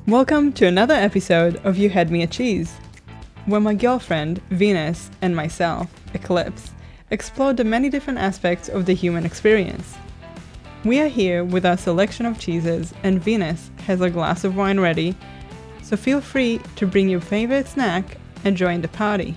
Welcome to another episode of You Had Me at Cheese, where my girlfriend, Venus, and myself, Eclipse, explore the many different aspects of the human experience. We are here with our selection of cheeses, and Venus has a glass of wine ready, so feel free to bring your favorite snack and join the party.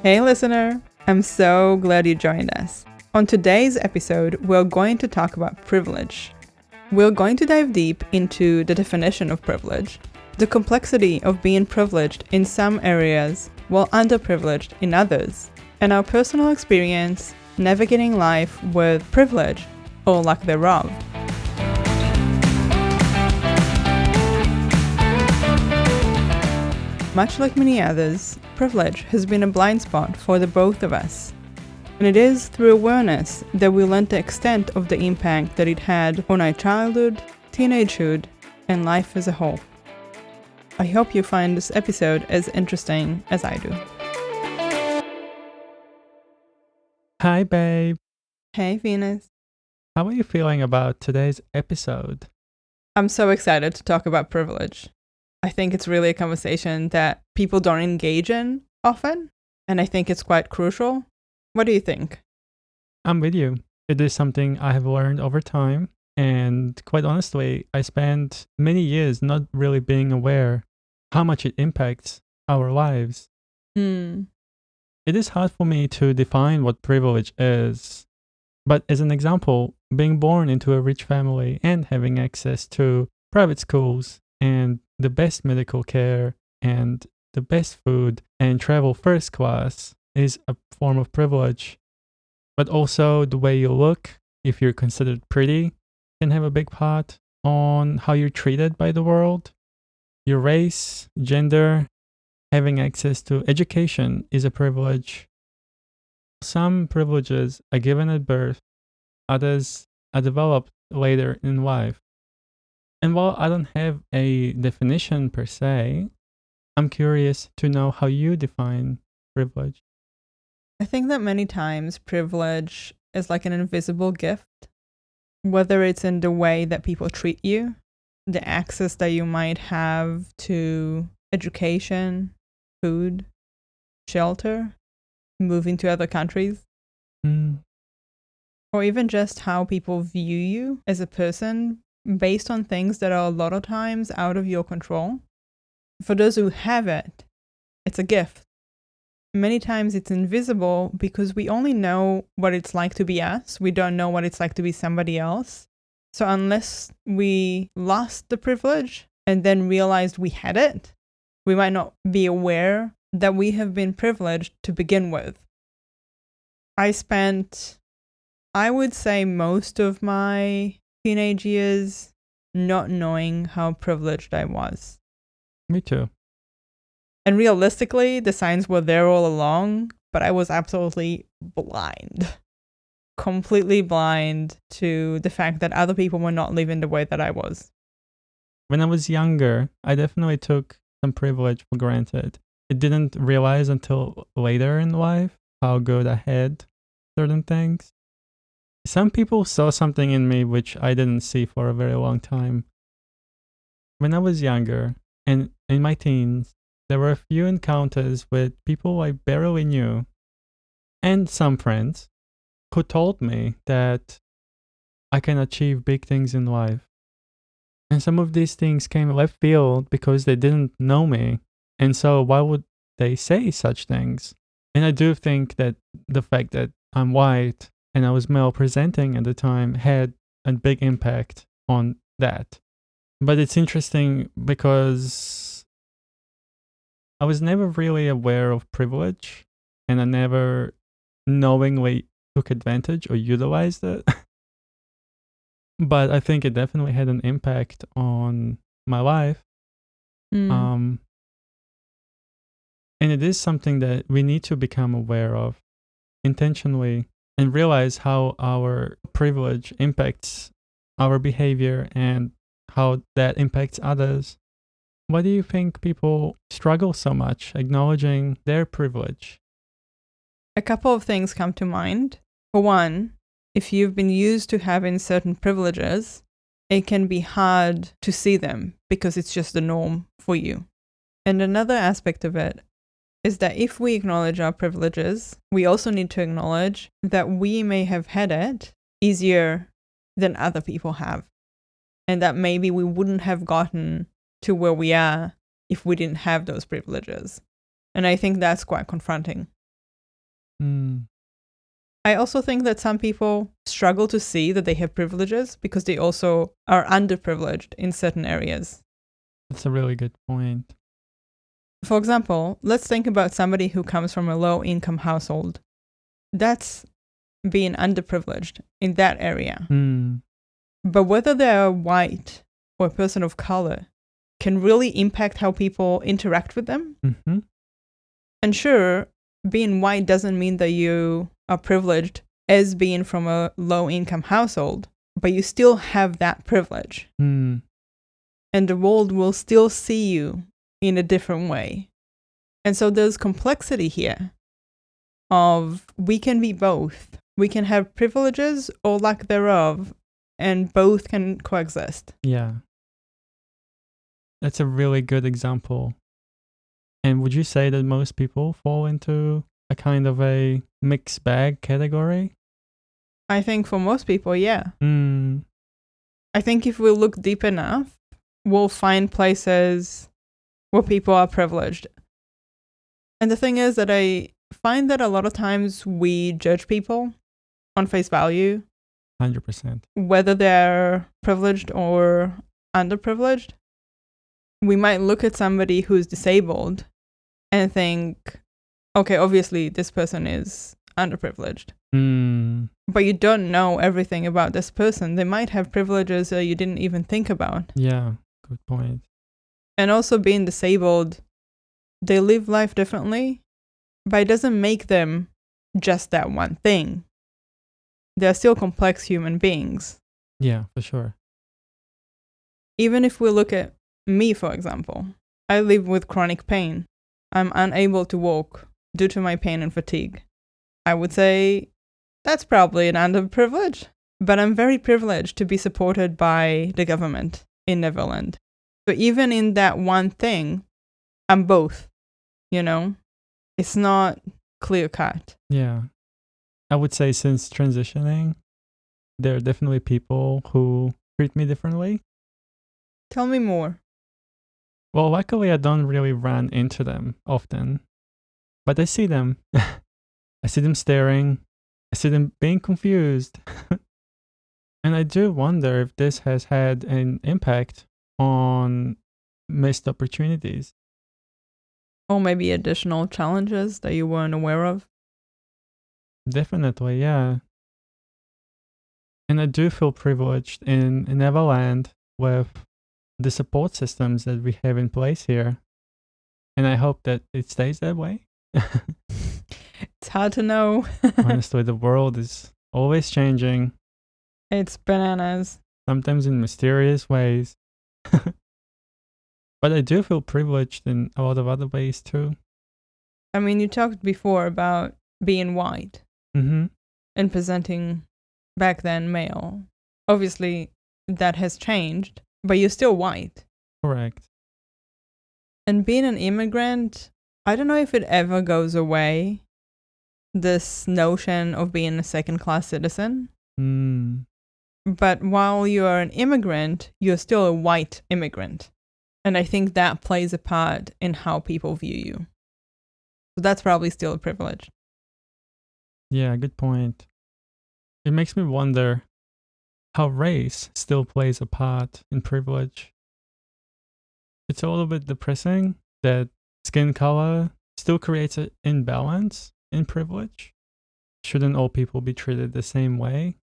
Hey listener! I'm so glad you joined us. On today's episode, we're going to talk about privilege. We're going to dive deep into the definition of privilege, the complexity of being privileged in some areas while underprivileged in others, and our personal experience navigating life with privilege or lack thereof. Much like many others, privilege has been a blind spot for the both of us. And it is through awareness that we learn the extent of the impact that it had on our childhood, teenagehood, and life as a whole. I hope you find this episode as interesting as I do. Hi, babe. Hey, Venus. How are you feeling about today's episode? I'm so excited to talk about privilege. I think it's really a conversation that people don't engage in often, and I think it's quite crucial. What do you think? I'm with you. It is something I have learned over time, and quite honestly, I spent many years not really being aware how much it impacts our lives. It is hard for me to define what privilege is, but as an example, being born into a rich family and having access to private schools and the best medical care and the best food and travel first class is a form of privilege. But also the way you look, if you're considered pretty, can have a big part on how you're treated by the world. Your race, gender, having access to education is a privilege. Some privileges are given at birth, others are developed later in life. And while I don't have a definition per se, I'm curious to know how you define privilege. I think that many times privilege is like an invisible gift, whether it's in the way that people treat you, the access that you might have to education, food, shelter, moving to other countries, or even just how people view you as a person based on things that are a lot of times out of your control. For those who have it, it's a gift. Many times it's invisible because we only know what it's like to be us. We don't know what it's like to be somebody else. So unless we lost the privilege and then realized we had it, we might not be aware that we have been privileged to begin with. I spent, I would say, most of my teenage years not knowing how privileged I was. Me too. And realistically, the signs were there all along, but I was absolutely blind. Completely blind to the fact that other people were not living the way that I was. When I was younger, I definitely took some privilege for granted. I didn't realize until later in life how good I had certain things. Some people saw something in me which I didn't see for a very long time. When I was younger and in my teens, there were a few encounters with people I barely knew and some friends who told me that I can achieve big things in life. And some of these things came left field because they didn't know me. And so why would they say such things? And I do think that the fact that I'm white and I was male presenting at the time had a big impact on that. But it's interesting because I was never really aware of privilege and I never knowingly took advantage or utilized it. But I think it definitely had an impact on my life. And it is something that we need to become aware of intentionally and realize how our privilege impacts our behavior and how that impacts others. Why do you think people struggle so much acknowledging their privilege? A couple of things come to mind. For one, if you've been used to having certain privileges, it can be hard to see them because it's just the norm for you. And another aspect of it is that if we acknowledge our privileges, we also need to acknowledge that we may have had it easier than other people have. And that maybe we wouldn't have gotten to where we are if we didn't have those privileges. And I think that's quite confronting. I also think that some people struggle to see that they have privileges because they also are underprivileged in certain areas. That's a really good point. For example, let's think about somebody who comes from a low-income household. That's being underprivileged in that area. But whether they're white or a person of color can really impact how people interact with them. And sure, being white doesn't mean that you are privileged as being from a low-income household, but you still have that privilege. And the world will still see you in a different way. And so there's complexity here of we can be both. We can have privileges or lack thereof, and both can coexist. Yeah. That's a really good example. And would you say that most people fall into a kind of a mixed bag category? I think for most people, yeah. I think if we look deep enough, we'll find places where people are privileged. And the thing is that I find that a lot of times we judge people on face value. 100%. Whether they're privileged or underprivileged. We might look at somebody who's disabled and think, okay, obviously this person is underprivileged. But you don't know everything about this person. They might have privileges that you didn't even think about. Yeah, good point. And also being disabled, they live life differently, but it doesn't make them just that one thing. They're still complex human beings. Yeah, for sure. Even if we look at me, for example, I live with chronic pain. I'm unable to walk due to my pain and fatigue. I would say that's probably an underprivilege, but I'm very privileged to be supported by the government in Netherlands. So even in that one thing, I'm both, It's not clear cut. Yeah. I would say since transitioning, there are definitely people who treat me differently. Tell me more. Well, luckily I don't really run into them often, but I see them. I see them staring. I see them being confused. And I do wonder if this has had an impact on missed opportunities. Or maybe additional challenges that you weren't aware of. Definitely, yeah. And I do feel privileged in Neverland with the support systems that we have in place here. And I hope that it stays that way. It's hard to know. Honestly, the world is always changing. It's bananas. Sometimes in mysterious ways. But I do feel privileged in a lot of other ways too. I mean, you talked before about being white and presenting back then male. Obviously, that has changed, but you're still white. Correct. And being an immigrant, I don't know if it ever goes away, this notion of being a second-class citizen. But while you are an immigrant, you're still a white immigrant. And I think that plays a part in how people view you. So that's probably still a privilege. Yeah, good point. It makes me wonder how race still plays a part in privilege. It's a little bit depressing that skin color still creates an imbalance in privilege. Shouldn't all people be treated the same way?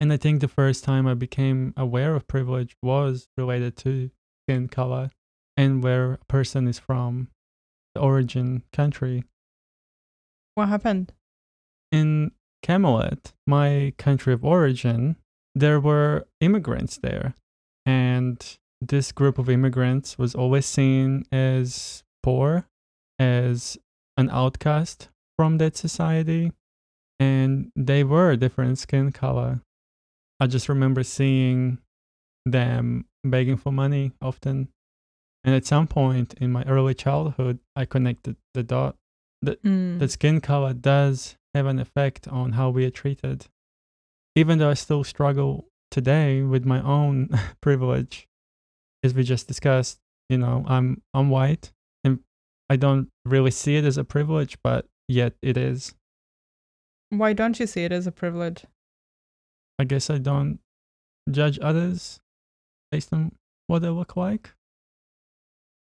And I think the first time I became aware of privilege was related to skin color and where a person is from, the origin country. What happened? In Camelot, my country of origin, there were immigrants there. And this group of immigrants was always seen as poor, as an outcast from that society. And they were a different skin color. I just remember seeing them begging for money often. And at some point in my early childhood, I connected the dot that the skin color does have an effect on how we are treated. Even though I still struggle today with my own privilege, as we just discussed, I'm white and I don't really see it as a privilege, but yet it is. Why don't you see it as a privilege? I guess I don't judge others based on what they look like.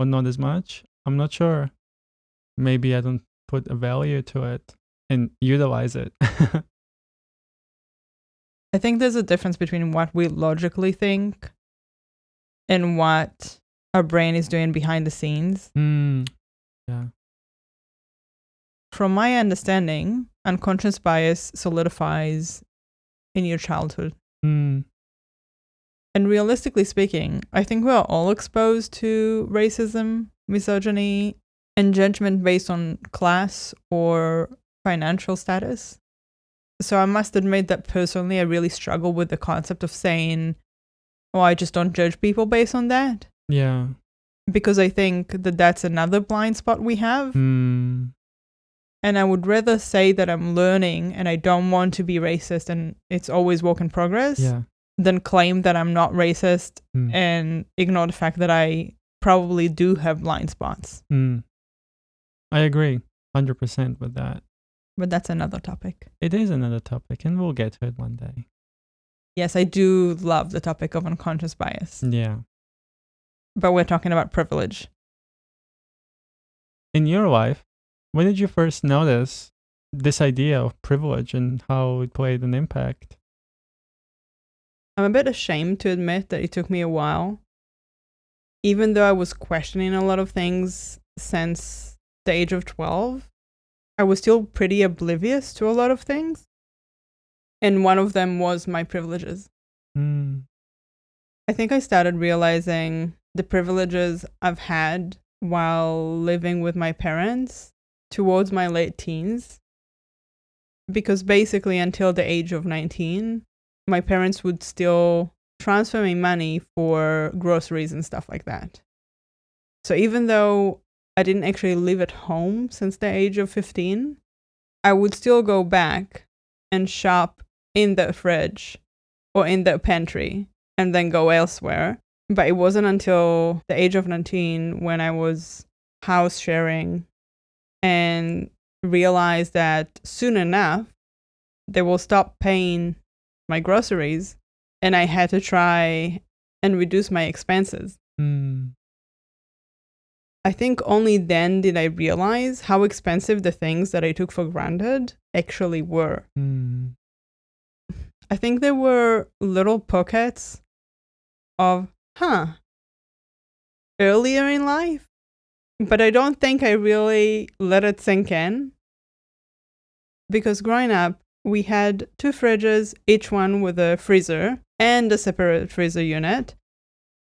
Or not as much. I'm not sure. Maybe I don't put a value to it and utilize it. I think there's a difference between what we logically think and what our brain is doing behind the scenes. Yeah. From my understanding, unconscious bias solidifies in your childhood. And realistically speaking, I think we are all exposed to racism, misogyny, and judgment based on class or financial status. So I must admit that personally, I really struggle with the concept of saying, oh, I just don't judge people based on that. Yeah. Because I think that that's another blind spot we have. And I would rather say that I'm learning and I don't want to be racist and it's always work in progress than claim that I'm not racist and ignore the fact that I probably do have blind spots. I agree 100% with that. But that's another topic. It is another topic and we'll get to it one day. Yes, I do love the topic of unconscious bias. Yeah. But we're talking about privilege. In your life, when did you first notice this idea of privilege and how it played an impact? I'm a bit ashamed to admit that it took me a while. Even though I was questioning a lot of things since the age of 12, I was still pretty oblivious to a lot of things. And one of them was my privileges. I think I started realizing the privileges I've had while living with my parents towards my late teens. Because basically until the age of 19, my parents would still transfer me money for groceries and stuff like that. So even though I didn't actually live at home since the age of 15, I would still go back and shop in the fridge or in the pantry and then go elsewhere. But it wasn't until the age of 19 when I was house sharing and realized that soon enough they will stop paying my groceries and I had to try and reduce my expenses. I think only then did I realize how expensive the things that I took for granted actually were. I think there were little pockets of, earlier in life, but I don't think I really let it sink in. Because growing up, we had 2 fridges, each one with a freezer and a separate freezer unit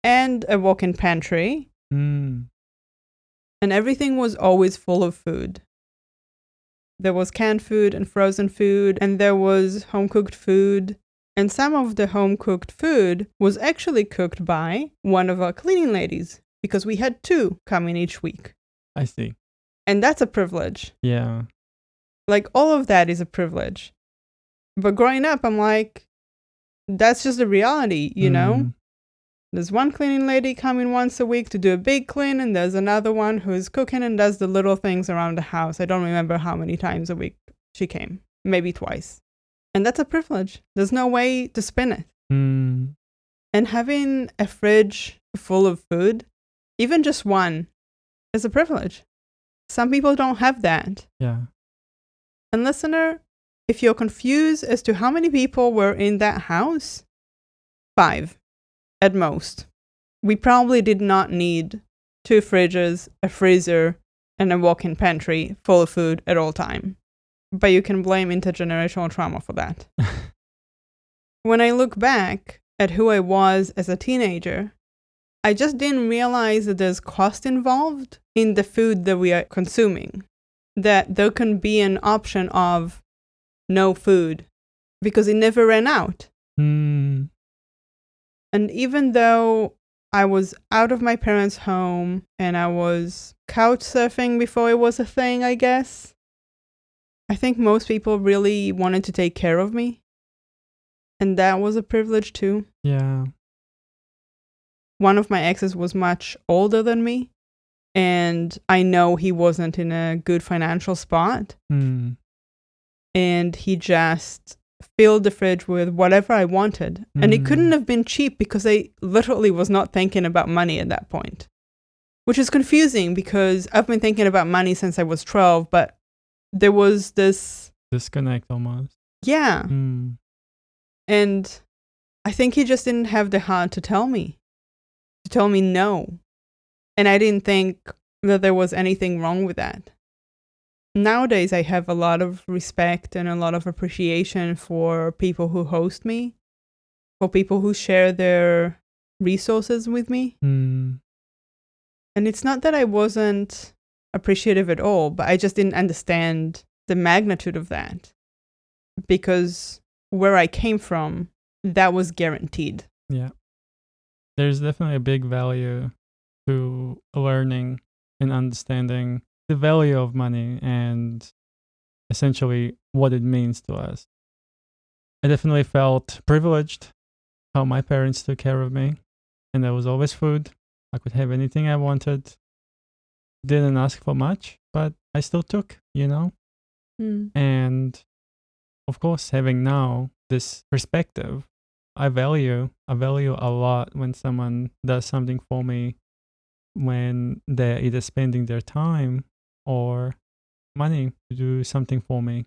and a walk-in pantry. And everything was always full of food. There was canned food and frozen food, and there was home-cooked food. And some of the home-cooked food was actually cooked by one of our cleaning ladies, because we had 2 coming each week. I see. And that's a privilege. Yeah. Like, all of that is a privilege. But growing up, I'm like, that's just the reality, you know? There's one cleaning lady coming once a week to do a big clean, and there's another one who's cooking and does the little things around the house. I don't remember how many times a week she came. Maybe twice. And that's a privilege. There's no way to spin it. And having a fridge full of food, even just one, is a privilege. Some people don't have that. Yeah. And listener, if you're confused as to how many people were in that house, 5 at most. We probably did not need 2 fridges, a freezer, and a walk-in pantry full of food at all time. But you can blame intergenerational trauma for that. When I look back, at who I was as a teenager, I just didn't realize that there's cost involved in the food that we are consuming. That there can be an option of no food because it never ran out. Mm. And even though I was out of my parents' home and I was couch surfing before it was a thing, I guess, I think most people really wanted to take care of me. And that was a privilege too. Yeah. One of my exes was much older than me, and I know he wasn't in a good financial spot. Mm. And he just filled the fridge with whatever I wanted. And it couldn't have been cheap because I literally was not thinking about money at that point. Which is confusing because I've been thinking about money since I was 12, but there was this disconnect almost. Yeah. Mm. And I think he just didn't have the heart to tell me no. And I didn't think that there was anything wrong with that. Nowadays, I have a lot of respect and a lot of appreciation for people who host me, for people who share their resources with me. Mm. And it's not that I wasn't appreciative at all, but I just didn't understand the magnitude of that. Because where I came from, that was guaranteed. Yeah. There's definitely a big value to learning and understanding the value of money and essentially what it means to us. I definitely felt privileged how my parents took care of me, and there was always food. I could have anything I wanted. Didn't ask for much, but I still took, And of course, having now this perspective, I value a lot when someone does something for me, when they're either spending their time or money to do something for me.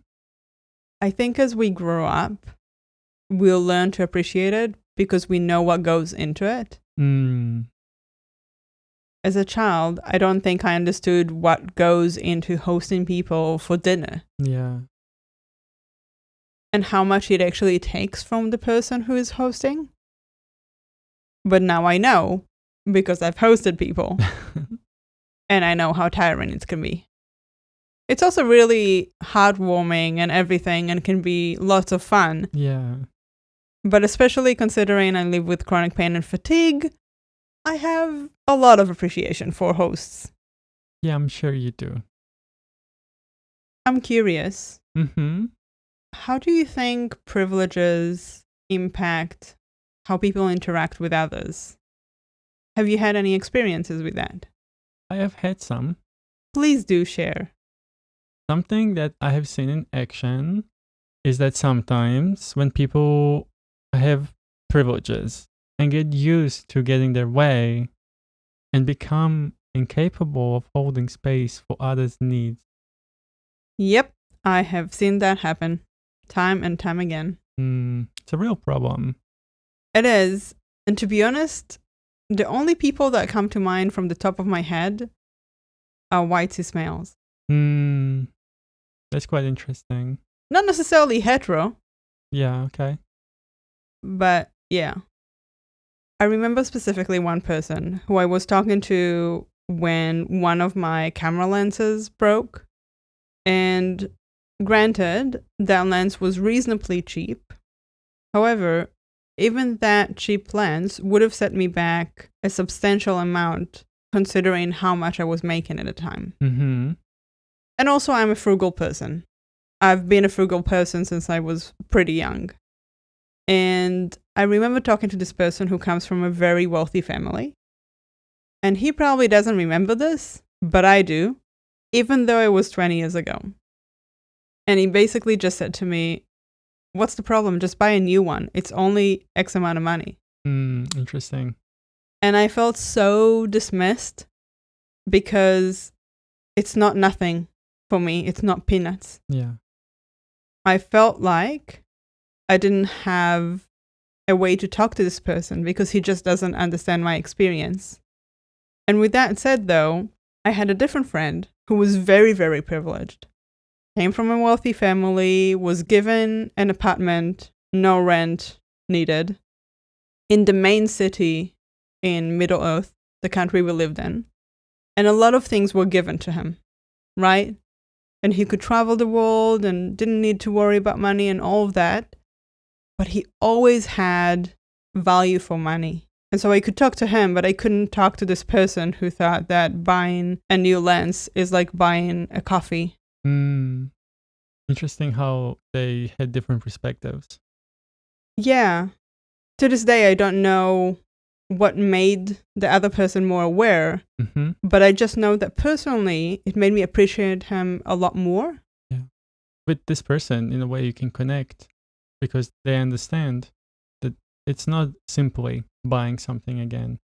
I think as we grow up, we'll learn to appreciate it because we know what goes into it. As a child, I don't think I understood what goes into hosting people for dinner. Yeah. And how much it actually takes from the person who is hosting. But now I know because I've hosted people. And I know how tiring it can be. It's also really heartwarming and everything and can be lots of fun. Yeah. But especially considering I live with chronic pain and fatigue, I have a lot of appreciation for hosts. Yeah, I'm sure you do. I'm curious. How do you think privileges impact how people interact with others? Have you had any experiences with that? I have had some. Please do share. Something that I have seen in action is that sometimes when people have privileges and get used to getting their way and become incapable of holding space for others' needs. Yep, I have seen that happen time and time again. It's a real problem. It is. And to be honest, the only people that come to mind from the top of my head are white cis males. That's quite interesting. Not necessarily hetero. Yeah, okay. But yeah. I remember specifically one person who I was talking to when one of my camera lenses broke. And granted, that lens was reasonably cheap. However, even that cheap lens would have set me back a substantial amount considering how much I was making at the time. And also, I'm a frugal person. I've been a frugal person since I was pretty young. And I remember talking to this person who comes from a very wealthy family. And he probably doesn't remember this, but I do, even though it was 20 years ago. And he basically just said to me, "What's the problem? Just buy a new one. It's only X amount of money." Interesting. And I felt so dismissed because it's not nothing for me. It's not peanuts. Yeah. I felt like I didn't have a way to talk to this person because he just doesn't understand my experience. And with that said, though, I had a different friend who was very, very privileged. Came from a wealthy family, was given an apartment, no rent needed. in the main city in Middle Earth, the country we lived in. And a lot of things were given to him, right? And he could travel the world and didn't need to worry about money and all of that. But he always had value for money. And so I could talk to him, but I couldn't talk to this person who thought that buying a new lens is like buying a coffee. Interesting how they had different perspectives. Yeah. To this day, I don't know what made the other person more aware, but I just know that personally, it made me appreciate him a lot more. Yeah. With this person, in a way, you can connect because they understand that it's not simply buying something again.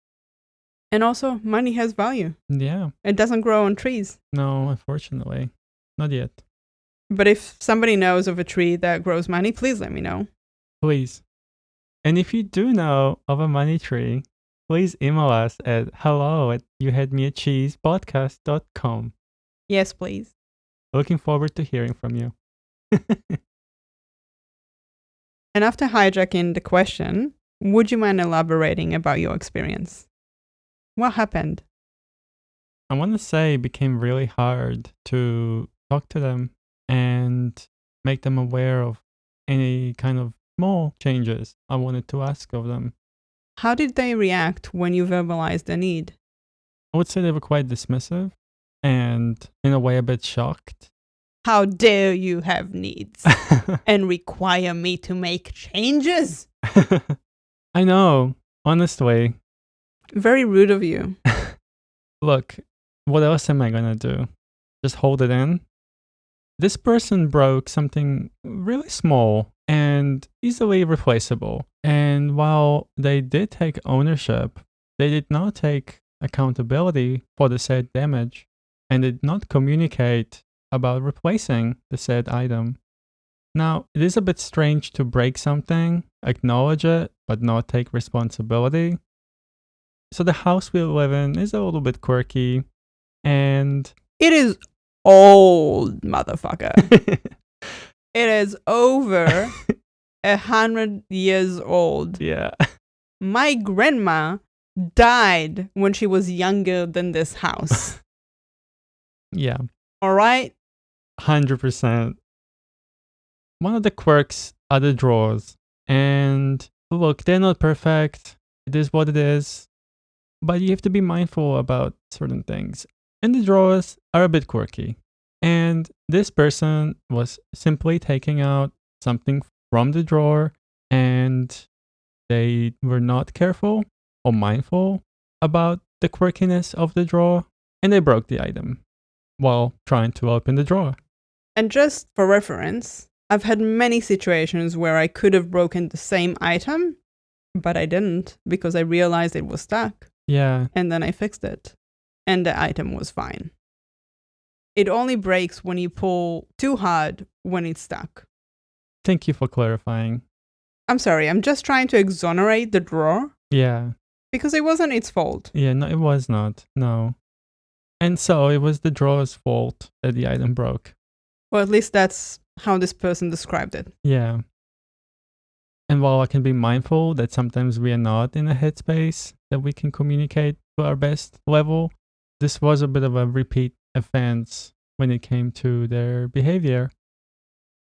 And also, money has value. Yeah. It doesn't grow on trees. No, unfortunately. Not yet. But if somebody knows of a tree that grows money, please let me know. Please. And if you do know of a money tree, please email us at hello@youhadmeacheesepodcast.com. Yes, please. Looking forward to hearing from you. And after hijacking the question, would you mind elaborating about your experience? What happened? I want to say it became really hard to talk to them and make them aware of any kind of small changes I wanted to ask of them. How did they react when you verbalized the need? I would say they were quite dismissive and in a way a bit shocked. How dare you have needs and require me to make changes? I know, honestly. Very rude of you. Look, what else am I going to do? Just hold it in? This person broke something really small and easily replaceable. And while they did take ownership, they did not take accountability for the said damage and did not communicate about replacing the said item. Now, it is a bit strange to break something, acknowledge it, but not take responsibility. So the house we live in is a little bit quirky, and it is old, motherfucker. It is over 100 years old. Yeah. My grandma died when she was younger than this house. Yeah. All right? 100%. One of the quirks are the drawers. And look, they're not perfect. It is what it is. But you have to be mindful about certain things. And the drawers are a bit quirky. And this person was simply taking out something from the drawer, and they were not careful or mindful about the quirkiness of the drawer, and they broke the item while trying to open the drawer. And just for reference, I've had many situations where I could have broken the same item, but I didn't because I realized it was stuck. Yeah. And then I fixed it, and the item was fine. It only breaks when you pull too hard when it's stuck. Thank you for clarifying. I'm sorry, I'm just trying to exonerate the drawer. Yeah. Because it wasn't its fault. Yeah, no, it was not. No. And so it was the drawer's fault that the item broke. Well, at least that's how this person described it. Yeah. And while I can be mindful that sometimes we are not in a headspace that we can communicate to our best level, this was a bit of a repeat offense when it came to their behavior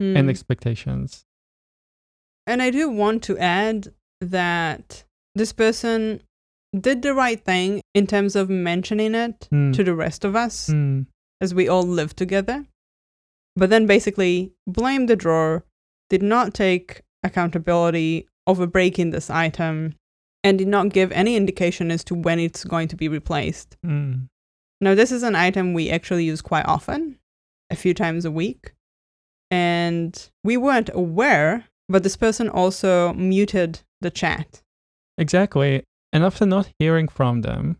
and expectations. And I do want to add that this person did the right thing in terms of mentioning it to the rest of us as we all live together. But then basically blamed the drawer, did not take accountability over breaking this item, and did not give any indication as to when it's going to be replaced. Now, this is an item we actually use quite often, a few times a week. And we weren't aware, but this person also muted the chat. Exactly. And after not hearing from them,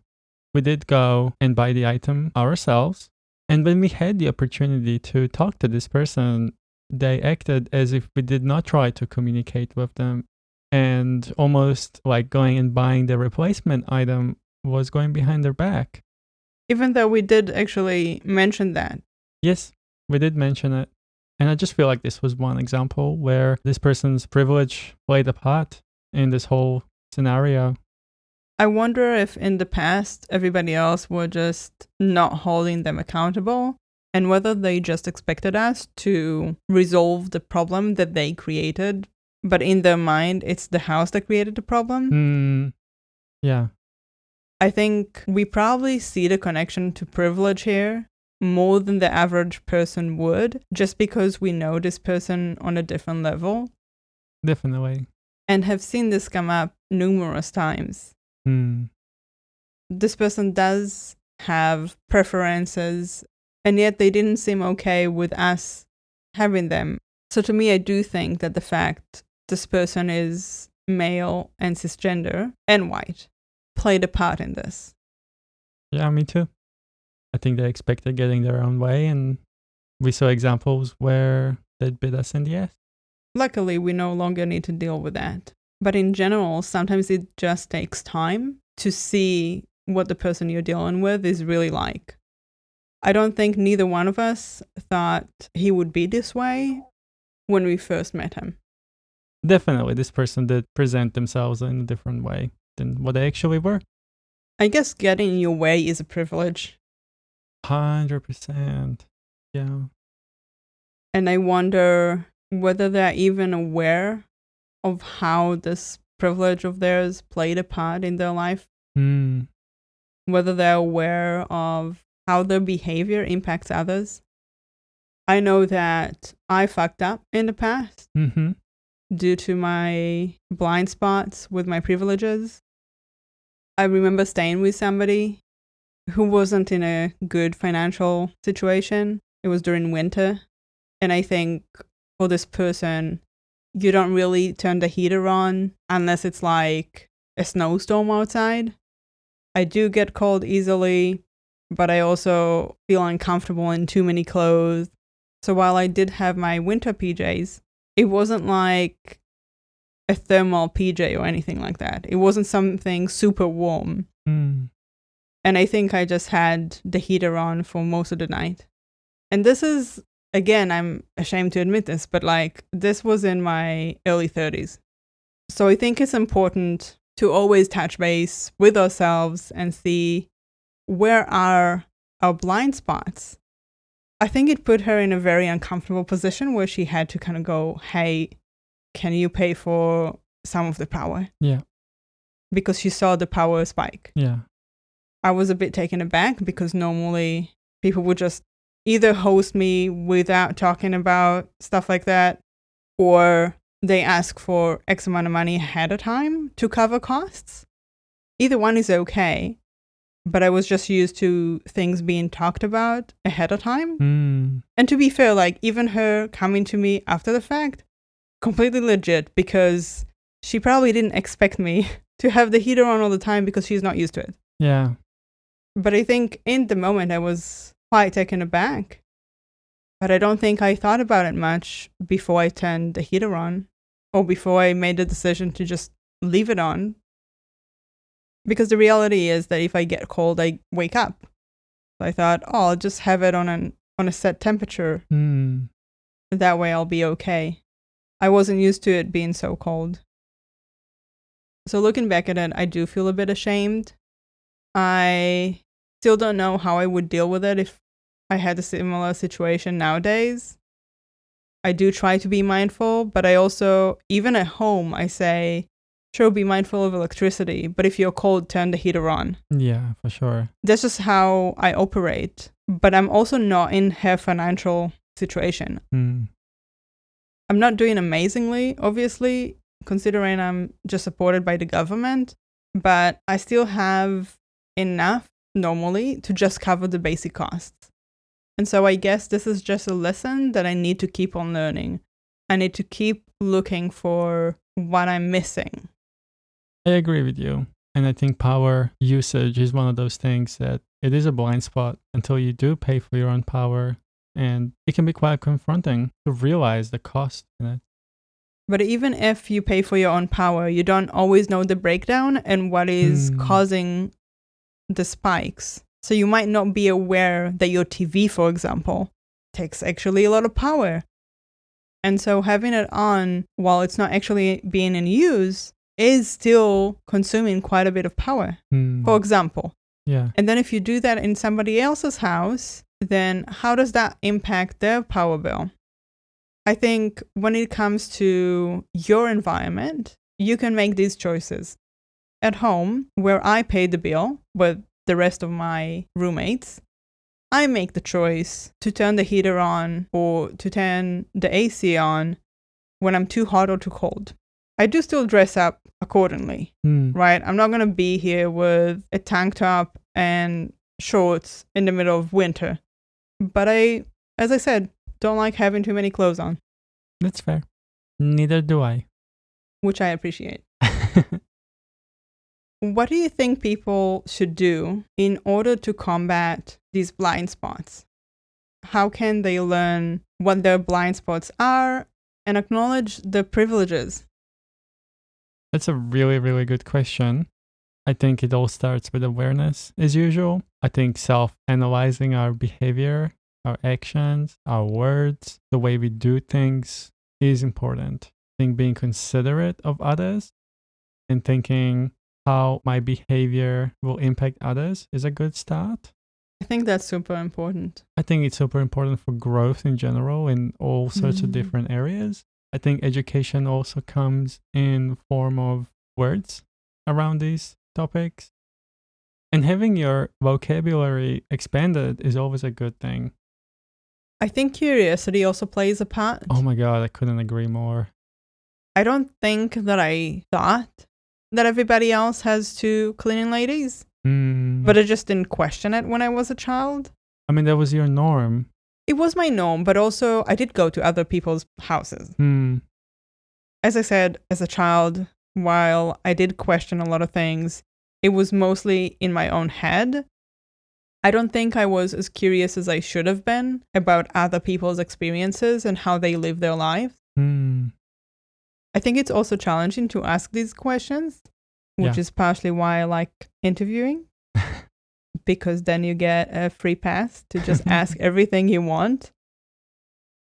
we did go and buy the item ourselves. And when we had the opportunity to talk to this person, they acted as if we did not try to communicate with them. And almost like going and buying the replacement item was going behind their back. Even though we did actually mention that. Yes, we did mention it. And I just feel like this was one example where this person's privilege played a part in this whole scenario. I wonder if in the past everybody else were just not holding them accountable, and whether they just expected us to resolve the problem that they created, but in their mind it's the house that created the problem. Yeah. I think we probably see the connection to privilege here more than the average person would, just because we know this person on a different level. Definitely. And have seen this come up numerous times. This person does have preferences, and yet they didn't seem okay with us having them. So to me, I do think that the fact this person is male and cisgender and white played a part in this. Yeah, me too. I think they expected getting their own way, and we saw examples where they bit us in the ass. Luckily, we no longer need to deal with that. But in general, sometimes it just takes time to see what the person you're dealing with is really like. I don't think neither one of us thought he would be this way when we first met him. Definitely, this person did present themselves in a different way than what they actually were. I guess getting in your way is a privilege. 100%. Yeah. And I wonder whether they're even aware of how this privilege of theirs played a part in their life. Whether they're aware of how their behavior impacts others. I know that I fucked up in the past due to my blind spots with my privileges. I remember staying with somebody who wasn't in a good financial situation. It was during winter. And I think for this person, you don't really turn the heater on unless it's like a snowstorm outside. I do get cold easily, but I also feel uncomfortable in too many clothes. So while I did have my winter PJs, it wasn't like a thermal PJ or anything like that. It wasn't something super warm. And I think I just had the heater on for most of the night. And this is, again, I'm ashamed to admit this, but like this was in my early 30s. So I think it's important to always touch base with ourselves and see where are our blind spots. I think it put her in a very uncomfortable position where she had to kind of go, hey, can you pay for some of the power? Yeah. Because she saw the power spike. Yeah. I was a bit taken aback because normally people would just either host me without talking about stuff like that, or they ask for X amount of money ahead of time to cover costs. Either one is okay, but I was just used to things being talked about ahead of time. And to be fair, like even her coming to me after the fact, completely legit, because she probably didn't expect me to have the heater on all the time because she's not used to it. Yeah. But I think in the moment I was quite taken aback. But I don't think I thought about it much before I turned the heater on or before I made the decision to just leave it on. Because the reality is that if I get cold, I wake up. So I thought, I'll just have it on a set temperature. That way I'll be okay. I wasn't used to it being so cold. So looking back at it, I do feel a bit ashamed. I still don't know how I would deal with it if I had a similar situation nowadays. I do try to be mindful, but I also, even at home, I say, sure, be mindful of electricity, but if you're cold, turn the heater on. Yeah, for sure. That's just how I operate. But I'm also not in her financial situation. I'm not doing amazingly, obviously, considering I'm just supported by the government, but I still have enough normally to just cover the basic costs. And so I guess this is just a lesson that I need to keep on learning. I need to keep looking for what I'm missing. I agree with you. And I think power usage is one of those things that it is a blind spot until you do pay for your own power. And it can be quite confronting to realize the cost in it. But even if you pay for your own power, you don't always know the breakdown and what is causing the spikes. So you might not be aware that your TV, for example, takes actually a lot of power. And so having it on while it's not actually being in use is still consuming quite a bit of power, for example. Yeah. And then if you do that in somebody else's house, then how does that impact their power bill? I think when it comes to your environment, you can make these choices. At home, where I pay the bill with the rest of my roommates, I make the choice to turn the heater on or to turn the AC on when I'm too hot or too cold. I do still dress up accordingly, right? I'm not going to be here with a tank top and shorts in the middle of winter. But as I said, don't like having too many clothes on. That's fair. Neither do I. Which I appreciate. What do you think people should do in order to combat these blind spots? How can they learn what their blind spots are and acknowledge the privileges? That's a really, really good question. I think it all starts with awareness, as usual. I think self-analyzing our behavior, our actions, our words, the way we do things is important. I think being considerate of others and thinking how my behavior will impact others is a good start. I think that's super important. I think it's super important for growth in general in all sorts of different areas. I think education also comes in form of words around these topics. And having your vocabulary expanded is always a good thing. I think curiosity also plays a part. Oh my God, I couldn't agree more. I don't think that I thought that everybody else has two cleaning ladies, but I just didn't question it when I was a child. I mean, that was your norm. It was my norm, but also I did go to other people's houses. As I said, as a child, while I did question a lot of things, it was mostly in my own head. I don't think I was as curious as I should have been about other people's experiences and how they live their lives. I think it's also challenging to ask these questions, which is partially why I like interviewing, because then you get a free pass to just ask everything you want.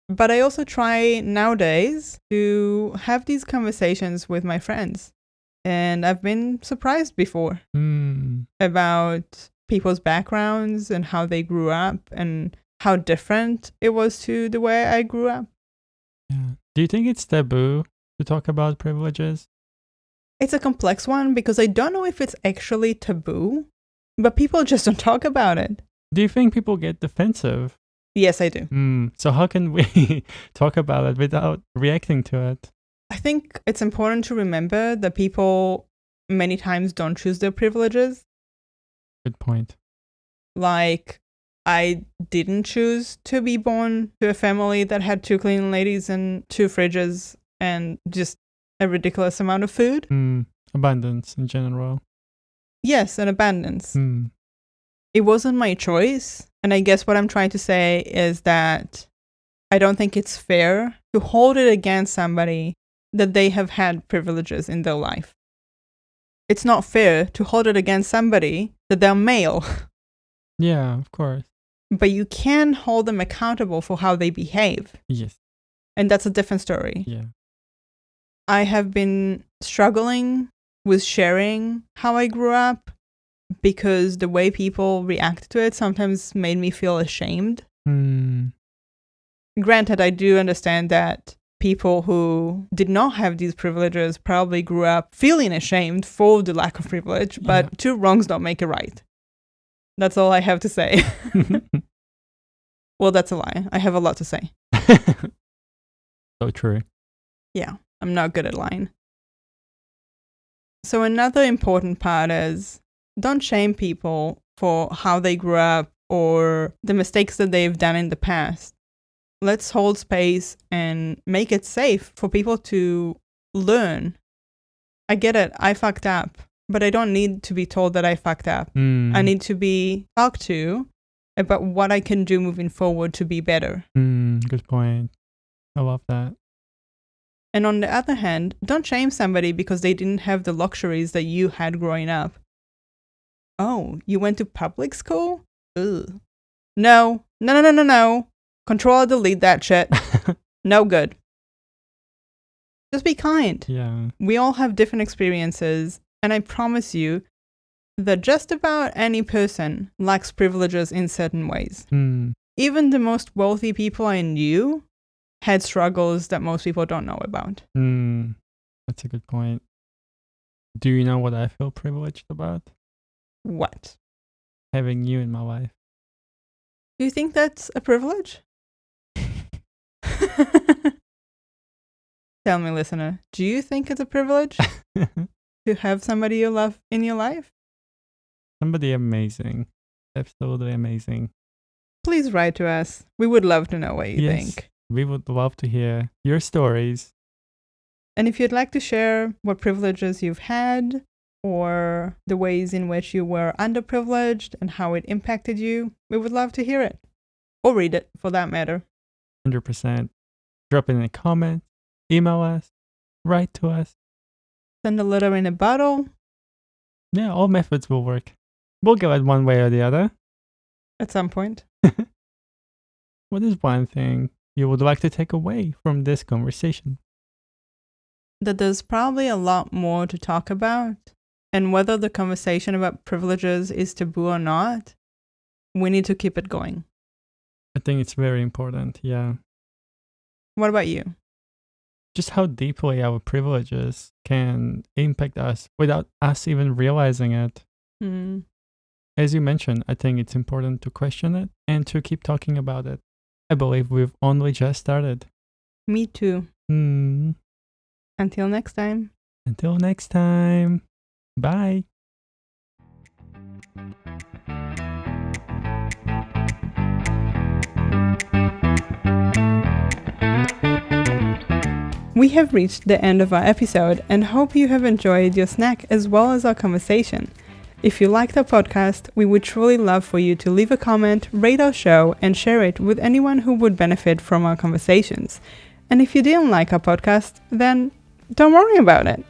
But I also try nowadays to have these conversations with my friends. And I've been surprised before about people's backgrounds and how they grew up and how different it was to the way I grew up. Yeah. Do you think it's taboo to talk about privileges? It's a complex one because I don't know if it's actually taboo, but people just don't talk about it. Do you think people get defensive? Yes, I do. So how can we talk about it without reacting to it? I think it's important to remember that people many times don't choose their privileges. Good point. Like, I didn't choose to be born to a family that had two cleaning ladies and two fridges and just a ridiculous amount of food. Abundance in general. Yes, and abundance. It wasn't my choice. And I guess what I'm trying to say is that I don't think it's fair to hold it against somebody that they have had privileges in their life. It's not fair to hold it against somebody that they're male. Yeah, of course. But you can hold them accountable for how they behave. Yes. And that's a different story. Yeah. I have been struggling with sharing how I grew up because the way people reacted to it sometimes made me feel ashamed. Granted, I do understand that people who did not have these privileges probably grew up feeling ashamed for the lack of privilege, but two wrongs don't make a right. That's all I have to say. Well, that's a lie. I have a lot to say. So true. Yeah, I'm not good at lying. So another important part is don't shame people for how they grew up or the mistakes that they've done in the past. Let's hold space and make it safe for people to learn. I get it. I fucked up, but I don't need to be told that I fucked up. I need to be talked to about what I can do moving forward to be better. Good point. I love that. And on the other hand, don't shame somebody because they didn't have the luxuries that you had growing up. Oh, you went to public school? Ugh. No. Control-delete that shit. No good. Just be kind. Yeah. We all have different experiences, and I promise you that just about any person lacks privileges in certain ways. Even the most wealthy people I knew had struggles that most people don't know about. That's a good point. Do you know what I feel privileged about? What? Having you in my life. Do you think that's a privilege? Tell me, listener, do you think it's a privilege to have somebody you love in your life? Somebody amazing. Absolutely amazing. Please write to us. We would love to know what you think. We would love to hear your stories. And if you'd like to share what privileges you've had or the ways in which you were underprivileged and how it impacted you, we would love to hear it. Or read it, for that matter. 100%. Drop it in a comment. Email us. Write to us. Send a letter in a bottle. Yeah, all methods will work. We'll go it one way or the other. At some point. What is one thing you would like to take away from this conversation? That there's probably a lot more to talk about. And whether the conversation about privileges is taboo or not, we need to keep it going. I think it's very important, yeah. What about you? Just how deeply our privileges can impact us without us even realizing it. As you mentioned, I think it's important to question it and to keep talking about it. I believe we've only just started. Me too. Until next time. Until next time. Bye. We have reached the end of our episode and hope you have enjoyed your snack as well as our conversation. If you liked our podcast, we would truly love for you to leave a comment, rate our show, and share it with anyone who would benefit from our conversations. And if you didn't like our podcast, then don't worry about it.